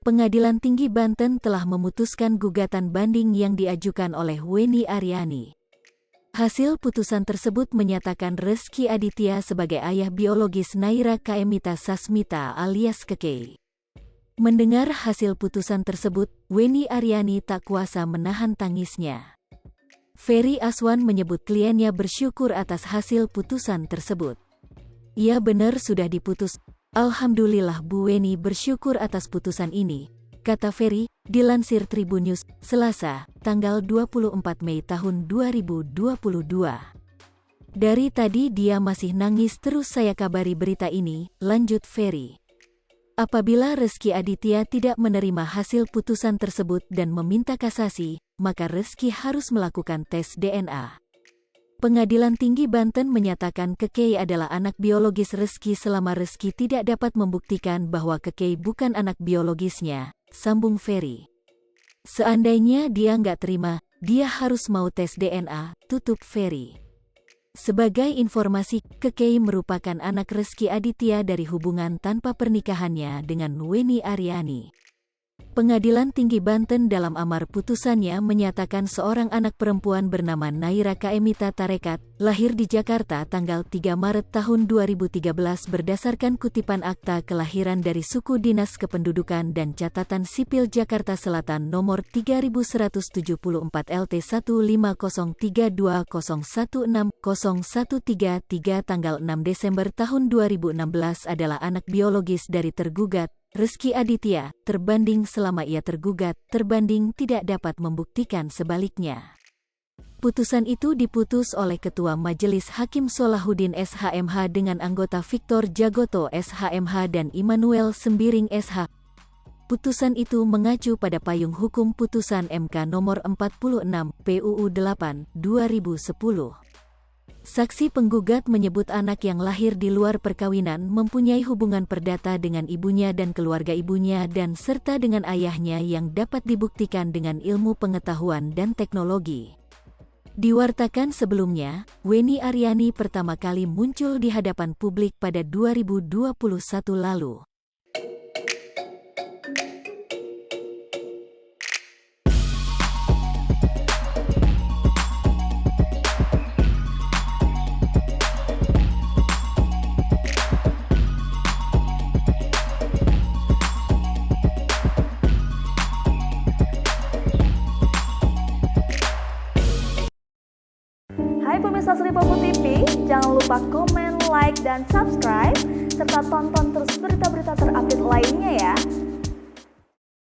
Pengadilan Tinggi Banten telah memutuskan gugatan banding yang diajukan oleh Weni Aryani. Hasil putusan tersebut menyatakan Rezky Aditya sebagai ayah biologis Naira Kaemita Sasmita alias Kekei. Mendengar hasil putusan tersebut, Weni Aryani tak kuasa menahan tangisnya. Ferry Aswan menyebut kliennya bersyukur atas hasil putusan tersebut. "Ya benar sudah diputus. Alhamdulillah Bu Weni bersyukur atas putusan ini," kata Ferry, dilansir Tribun News, Selasa, tanggal 24 Mei tahun 2022. "Dari tadi dia masih nangis terus saya kabari berita ini," lanjut Ferry. "Apabila Rezky Aditya tidak menerima hasil putusan tersebut dan meminta kasasi, maka Rezky harus melakukan tes DNA." Pengadilan Tinggi Banten menyatakan Kekei adalah anak biologis Rezky selama Rezky tidak dapat membuktikan bahwa Kekei bukan anak biologisnya, sambung Ferry. "Seandainya dia nggak terima, dia harus mau tes DNA," tutup Ferry. Sebagai informasi, Kekei merupakan anak Rezky Aditya dari hubungan tanpa pernikahannya dengan Weni Aryani. Pengadilan Tinggi Banten dalam amar putusannya menyatakan seorang anak perempuan bernama Naira Kaemita Tarekat, lahir di Jakarta tanggal 3 Maret tahun 2013 berdasarkan kutipan akta kelahiran dari Suku Dinas Kependudukan dan Catatan Sipil Jakarta Selatan nomor 3174 LT1503201601333 tanggal 6 Desember tahun 2016 adalah anak biologis dari tergugat, Rezky Aditya, terbanding selama ia tergugat, terbanding tidak dapat membuktikan sebaliknya. Putusan itu diputus oleh Ketua Majelis Hakim Solahuddin SHMH dengan anggota Victor Jagoto SHMH dan Immanuel Sembiring SH. Putusan itu mengacu pada payung hukum putusan MK nomor 46 PUU 8 2010. Saksi penggugat menyebut anak yang lahir di luar perkawinan mempunyai hubungan perdata dengan ibunya dan keluarga ibunya dan serta dengan ayahnya yang dapat dibuktikan dengan ilmu pengetahuan dan teknologi. Diwartakan sebelumnya, Weni Aryani pertama kali muncul di hadapan publik pada 2021 lalu. Hai pemirsa Sri Popo TV, jangan lupa komen, like, dan subscribe, serta tonton terus berita-berita terupdate lainnya ya.